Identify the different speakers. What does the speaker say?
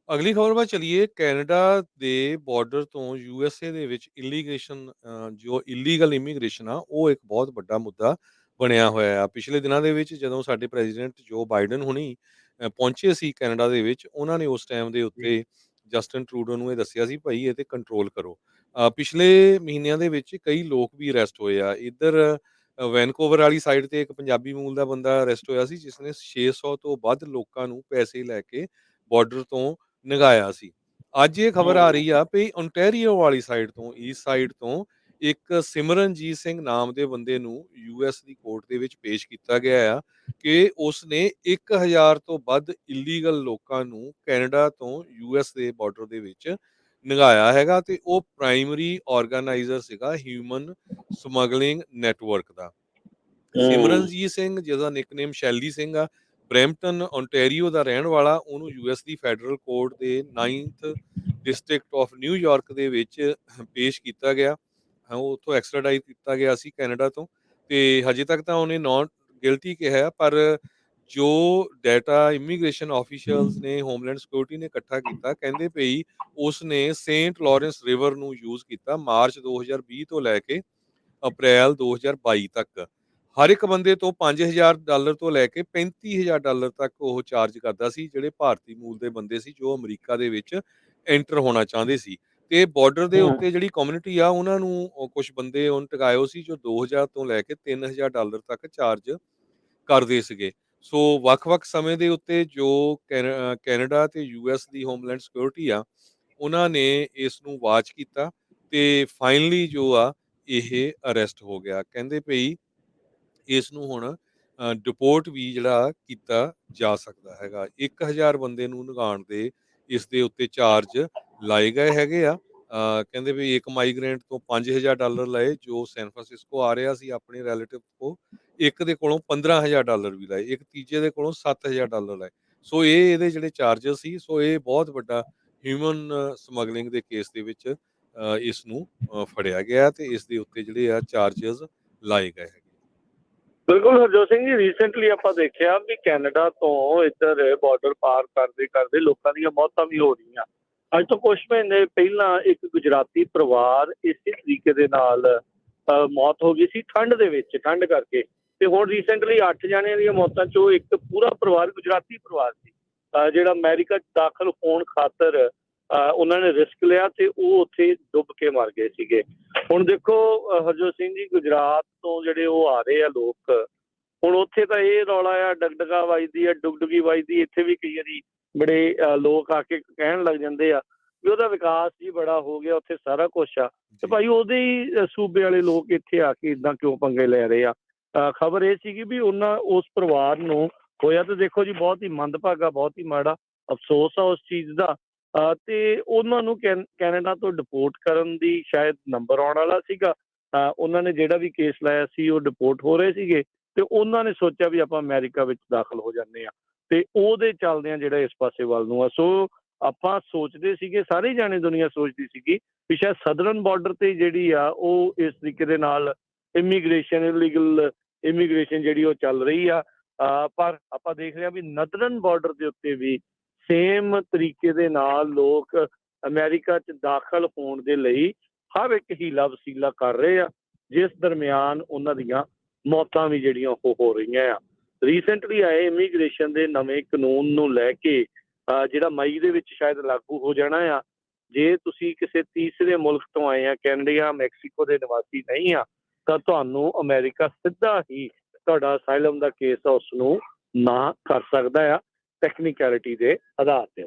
Speaker 1: ਅਗਲੀ ਖਬਰ ਵੱਲ ਚਲੀਏ। ਕੈਨੇਡਾ ਦੇ ਬਾਰਡਰ ਤੋਂ ਯੂਐਸਏ ਦੇ ਵਿੱਚ ਇਲੀਗੇਸ਼ਨ ਜੋ ਇਲੀਗਲ ਇਮੀਗ੍ਰੇਸ਼ਨ ਆ, ਉਹ ਇੱਕ ਬਹੁਤ ਵੱਡਾ ਮੁੱਦਾ ਬਣਿਆ ਹੋਇਆ ਆ। ਪਿਛਲੇ ਦਿਨਾਂ ਦੇ ਵਿੱਚ ਜਦੋਂ ਸਾਡੇ ਪ੍ਰੈਜ਼ੀਡੈਂਟ ਜੋ ਬਾਈਡਨ ਹੁਣੀ ਪਹੁੰਚੇ ਸੀ ਕੈਨੇਡਾ ਦੇ ਵਿੱਚ, ਉਹਨਾਂ ਨੇ ਉਸ ਟਾਈਮ ਦੇ
Speaker 2: ਜੀ।
Speaker 1: ਉੱਤੇ ਜਸਟਿਨ ਟਰੂਡੋ ਨੂੰ ਇਹ ਦੱਸਿਆ ਸੀ, ਭਾਈ ਇਹ ਤੇ ਕੰਟਰੋਲ ਕਰੋ। ਪਿਛਲੇ ਮਹੀਨਿਆਂ ਦੇ ਵਿੱਚ ਕਈ ਲੋਕ ਵੀ ਅਰੈਸਟ ਹੋਏ ਆ। ਇੱਧਰ ਵੈਨਕੂਵਰ ਵਾਲੀ ਸਾਈਡ ਤੇ ਇੱਕ ਪੰਜਾਬੀ ਮੂਲ ਦਾ ਬੰਦਾ ਅਰੈਸਟ ਹੋਇਆ ਸੀ, ਜਿਸ ਨੇ 600 ਤੋਂ ਵੱਧ ਲੋਕਾਂ ਨੂੰ ਪੈਸੇ ਲੈ ਕੇ ਬਾਰਡਰ ਤੋਂ ਨਗਾਇਆ ਸੀ। ਅੱਜ ਇਹ ਖਬਰ ਆ
Speaker 2: ਹੂੰ।
Speaker 1: ਰਹੀ ਆ ਵੀ ਓਨਟਾਰੀਓ ਵਾਲੀ ਸਾਈਡ ਤੋਂ, ਈਸਟ ਸਾਈਡ ਤੋਂ ਇੱਕ ਸਿਮਰਨਜੀਤ ਸਿੰਘ ਨਾਮ ਦੇ ਬੰਦੇ ਨੂੰ ਯੂਐਸ ਦੀ ਕੋਰਟ ਦੇ ਵਿੱਚ ਪੇਸ਼ ਕੀਤਾ ਗਿਆ ਆ ਕਿ ਉਸ ਨੇ 1000 ਤੋਂ ਵੱਧ ਇਲੀਗਲ ਲੋਕਾਂ ਨੂੰ ਕੈਨੇਡਾ ਤੋਂ ਯੂਐਸ ਦੇ ਬਾਰਡਰ ਦੇ ਵਿੱਚ ਨਗਾਇਆ ਹੈਗਾ, ਤੇ ਉਹ ਪ੍ਰਾਇਮਰੀ ਆਰਗੇਨਾਈਜ਼ਰ ਸੀਗਾ ਹਿਊਮਨ ਸਮਗਲਿੰਗ ਨੈਟਵਰਕ ਦਾ। ਸਿਮਰਨਜੀਤ ਸਿੰਘ, ਜਿਹਦਾ ਨਿਕਨੇਮ ਸ਼ੈਲੀ ਸਿੰਘ ਆ, ਬਰੈਂਪਟਨ ਓਨਟਾਰੀਓ ਦਾ ਰਹਿਣ ਵਾਲਾ, ਉਹਨੂੰ ਯੂਐਸ ਦੀ ਫੈਡਰਲ ਕੋਰਟ ਦੇ 9th ਡਿਸਟ੍ਰਿਕਟ ਆਫ ਨਿਊਯਾਰਕ ਦੇ ਵਿੱਚ ਪੇਸ਼ ਕੀਤਾ ਗਿਆ। ਉਹ ਉੱਥੋਂ ਐਕਸਟ੍ਰਾਡਾਈਟ ਕੀਤਾ ਗਿਆ ਸੀ ਕੈਨੇਡਾ ਤੋਂ, ਤੇ ਹਜੇ ਤੱਕ ਤਾਂ ਉਹਨੇ ਨॉट ਗਿਲਟੀ ਕਿਹਾ। ਪਰ ਜੋ ਡਾਟਾ ਇਮੀਗ੍ਰੇਸ਼ਨ ਆਫੀਸ਼ੀਅਲਸ ਨੇ, ਹੋਮਲੈਂਡ ਸਿਕਿਉਰਿਟੀ ਨੇ ਇਕੱਠਾ ਕੀਤਾ, ਕਹਿੰਦੇ ਪਈ ਉਸ ਨੇ ਸੇਂਟ ਲਾਰੈਂਸ ਰਿਵਰ ਨੂੰ ਯੂਜ਼ ਕੀਤਾ ਮਾਰਚ 2020 ਤੋਂ ਲੈ ਕੇ ਅਪ੍ਰੈਲ 2022 ਤੱਕ। ਹਰ ਇੱਕ ਬੰਦੇ ਤੋਂ $5000 ਤੋਂ ਲੈ ਕੇ $35000 ਤੱਕ ਉਹ ਚਾਰਜ ਕਰਦਾ ਸੀ, ਜਿਹੜੇ ਭਾਰਤੀ ਮੂਲ ਦੇ ਬੰਦੇ ਸੀ ਜੋ ਅਮਰੀਕਾ ਦੇ ਵਿੱਚ ਐਂਟਰ ਹੋਣਾ ਚਾਹੁੰਦੇ ਸੀ। ਤੇ ਬਾਰਡਰ ਦੇ ਉੱਤੇ ਜਿਹੜੀ ਕਮਿਊਨਿਟੀ ਆ, ਉਹਨਾਂ ਨੂੰ ਕੁਝ ਬੰਦੇ ਉਹਨ ਟਕਾਇਓ ਸੀ ਜੋ 2000 ਤੋਂ ਲੈ ਕੇ $3000 ਤੱਕ ਚਾਰਜ ਕਰਦੇ ਸੀਗੇ। ਸੋ ਵੱਖ-ਵੱਖ ਸਮੇਂ ਦੇ ਉੱਤੇ ਜੋ ਕੈਨੇਡਾ ਤੇ ਯੂਐਸ ਦੀ ਹੋਮਲੈਂਡ ਸਿਕਿਉਰਿਟੀ ਆ, ਉਹਨਾਂ ਨੇ ਇਸ ਨੂੰ ਵਾਚ ਕੀਤਾ ਤੇ ਫਾਈਨਲੀ ਜੋ ਆ ਇਹ ਅਰੈਸਟ ਹੋ ਗਿਆ। ਕਹਿੰਦੇ ਪਈ ਇਸ ਨੂੰ ਹੁਣ ਡਿਪੋਰਟ ਵੀ ਜਿਹੜਾ ਕੀਤਾ ਜਾ ਸਕਦਾ ਹੈਗਾ। 1000 ਬੰਦੇ ਨੂੰ ਨਗਾਉਣ ਦੇ ਇਸ ਦੇ ਉੱਤੇ ਚਾਰਜ ਲਾਏ ਗਏ ਹੈਗੇ ਆ। ਕਹਿੰਦੇ ਵੀ ਇੱਕ ਮਾਈਗ੍ਰੈਂਟ ਤੋਂ $5000 ਲਏ ਜੋ ਸੈਨ ਫਰਾਂਸਿਸਕੋ ਆ ਰਿਹਾ ਸੀ ਆਪਣੇ ਰਿਲੇਟਿਵ ਕੋਲ। ਇੱਕ ਦੇ ਕੋਲੋਂ $15000 ਵੀ ਲਏ, ਇੱਕ ਤੀਜੇ ਦੇ ਕੋਲੋਂ $7000 ਲਏ। ਸੋ ਇਹ ਇਹਦੇ ਜਿਹੜੇ ਚਾਰਜਸ ਸੀ, ਸੋ ਇਹ ਬਹੁਤ ਵੱਡਾ ਹਿਊਮਨ ਸਮਗਲਿੰਗ ਦੇ ਕੇਸ ਦੇ ਵਿੱਚ ਇਸ ਨੂੰ ਫੜਿਆ ਗਿਆ ਤੇ ਇਸ ਦੇ ਉੱਤੇ ਜਿਹੜੇ ਆ ਚਾਰਜਸ ਲਾਏ ਗਏ ਹੈਗੇ।
Speaker 2: ਬਿਲਕੁਲ ਹਰਜੋਤ ਸਿੰਘ ਜੀ, ਰੀਸੈਂਟਲੀ ਆਪਾਂ ਦੇਖਿਆ ਵੀ ਕੈਨੇਡਾ ਤੋਂ ਇੱਧਰ ਬਾਰਡਰ ਪਾਰ ਕਰਦੇ ਕਰਦੇ ਲੋਕਾਂ ਦੀਆਂ ਮੌਤਾਂ ਵੀ ਹੋ ਰਹੀਆਂ। ਅੱਜ ਤੋਂ ਕੁਝ ਮਹੀਨੇ ਪਹਿਲਾਂ ਇੱਕ ਗੁਜਰਾਤੀ ਪਰਿਵਾਰ ਇਸੇ ਤਰੀਕੇ ਦੇ ਨਾਲ ਮੌਤ ਹੋ ਗਈ ਸੀ ਠੰਡ ਦੇ ਵਿੱਚ, ਠੰਡ ਕਰਕੇ। ਤੇ ਹੁਣ ਰੀਸੈਂਟਲੀ 8 ਜਣਿਆਂ ਦੀਆਂ ਮੌਤਾਂ ਚੋਂ ਇੱਕ ਪੂਰਾ ਪਰਿਵਾਰ ਗੁਜਰਾਤੀ ਪਰਿਵਾਰ ਸੀ, ਜਿਹੜਾ ਅਮਰੀਕਾ 'ਚ ਦਾਖਲ ਹੋਣ ਖਾਤਰ ਉਹਨਾਂ ਨੇ ਰਿਸਕ ਲਿਆ ਤੇ ਉਹ ਉੱਥੇ ਡੁੱਬ ਕੇ ਮਰ ਗਏ ਸੀਗੇ। ਹੁਣ ਦੇਖੋ ਹਰਜੋਤ ਸਿੰਘ ਜੀ, ਗੁਜਰਾਤ ਤੋਂ ਜਿਹੜੇ ਉਹ ਆ ਰਹੇ ਆ ਲੋਕ, ਹੁਣ ਉੱਥੇ ਤਾਂ ਇਹ ਰੌਲਾ ਆ, ਡਗਡਗਾ ਵੱਜਦੀ ਆ, ਡੁਗਡੁਗੀ ਵੱਜਦੀ। ਇੱਥੇ ਵੀ ਕਈ ਵਾਰੀ ਬੜੇ ਲੋਕ ਆ ਕੇ ਕਹਿਣ ਲੱਗ ਜਾਂਦੇ ਆ ਵੀ ਉਹਦਾ ਵਿਕਾਸ ਜੀ ਬੜਾ ਹੋ ਗਿਆ, ਉੱਥੇ ਸਾਰਾ ਕੁਛ ਆ, ਤੇ ਭਾਈ ਉਹਦੇ ਹੀ ਸੂਬੇ ਵਾਲੇ ਲੋਕ ਇੱਥੇ ਆ ਕੇ ਇੱਦਾਂ ਕਿਉਂ ਪੰਗੇ ਲੈ ਰਹੇ ਆ। ਖਬਰ ਇਹ ਸੀਗੀ ਵੀ ਉਸ ਪਰਿਵਾਰ ਨੂੰ ਹੋਇਆ ਤਾਂ ਦੇਖੋ ਜੀ ਬਹੁਤ ਹੀ ਮੰਦਭਾਗਾ, ਬਹੁਤ ਹੀ ਮਾੜਾ, ਅਫਸੋਸ ਆ ਉਸ ਚੀਜ਼ ਦਾ। ਤੇ ਉਹਨਾਂ ਨੂੰ ਕੈਨੇਡਾ ਤੋਂ ਡਿਪੋਰਟ ਕਰਨ ਦੀ ਸ਼ਾਇਦ ਨੰਬਰ ਆਉਣ ਵਾਲਾ ਸੀਗਾ। ਉਹਨਾਂ ਨੇ ਜਿਹੜਾ ਵੀ ਕੇਸ ਲਾਇਆ ਸੀ ਉਹ ਡਿਪੋਰਟ ਹੋ ਰਹੇ ਸੀਗੇ, ਤੇ ਉਹਨਾਂ ਨੇ ਸੋਚਿਆ ਵੀ ਆਪਾਂ ਅਮਰੀਕਾ ਵਿੱਚ ਦਾਖਲ ਹੋ ਜਾਂਦੇ ਹਾਂ, ਤੇ ਉਹਦੇ ਚੱਲਦਿਆਂ ਜਿਹੜਾ ਇਸ ਪਾਸੇ ਵੱਲ ਨੂੰ ਆ। ਸੋ ਆਪਾਂ ਸੋਚਦੇ ਸੀਗੇ, ਸਾਰੇ ਜਾਣੇ ਦੁਨੀਆ ਸੋਚਦੀ ਸੀਗੀ ਵੀ ਸ਼ਾਇਦ ਸਦਰਨ ਬਾਰਡਰ ਤੇ ਜਿਹੜੀ ਆ ਉਹ ਇਸ ਤਰੀਕੇ ਦੇ ਨਾਲ ਇਲੀਗਲ ਇਮੀਗ੍ਰੇਸ਼ਨ ਜਿਹੜੀ ਉਹ ਚੱਲ ਰਹੀ ਆ। ਪਰ ਆਪਾਂ ਦੇਖ ਰਹੇ ਹਾਂ ਵੀ ਨਦਰਨ ਬਾਰਡਰ ਦੇ ਉੱਤੇ ਵੀ ਸੇਮ ਤਰੀਕੇ ਦੇ ਨਾਲ ਲੋਕ ਅਮਰੀਕਾ 'ਚ ਦਾਖਲ ਹੋਣ ਦੇ ਲਈ ਹਰ ਇੱਕ ਹੀਲਾ ਵਸੀਲਾ ਕਰ ਰਹੇ ਆ, ਜਿਸ ਦਰਮਿਆਨ ਉਹਨਾਂ ਦੀਆਂ ਮੌਤਾਂ ਵੀ ਜਿਹੜੀਆਂ ਉਹ ਹੋ ਰਹੀਆਂ ਆ। ਰੀਸੈਂਟਲੀ ਆਏ ਇਮੀਗ੍ਰੇਸ਼ਨ ਦੇ ਨਵੇਂ ਕਾਨੂੰਨ ਨੂੰ ਲੈ ਕੇ ਜਿਹੜਾ ਮਈ ਦੇ ਵਿੱਚ ਸ਼ਾਇਦ ਲਾਗੂ ਹੋ ਜਾਣਾ ਆ, ਜੇ ਤੁਸੀਂ ਕਿਸੇ ਤੀਸਰੇ ਮੁਲਕ ਤੋਂ ਆਏ ਆ, ਕੈਨੇਡਾ ਮੈਕਸੀਕੋ ਦੇ ਨਿਵਾਸੀ ਨਹੀਂ ਆ, ਤਾਂ ਤੁਹਾਨੂੰ ਅਮਰੀਕਾ ਸਿੱਧਾ ਹੀ ਤੁਹਾਡਾ ਅਸਾਈਲਮ ਦਾ ਕੇਸ ਆ ਉਸ ਨੂੰ ਨਾ ਕਰ ਸਕਦਾ ਆ, ਟੈਕਨੀਕੈਲਿਟੀ ਦੇ ਆਧਾਰ ਤੇ।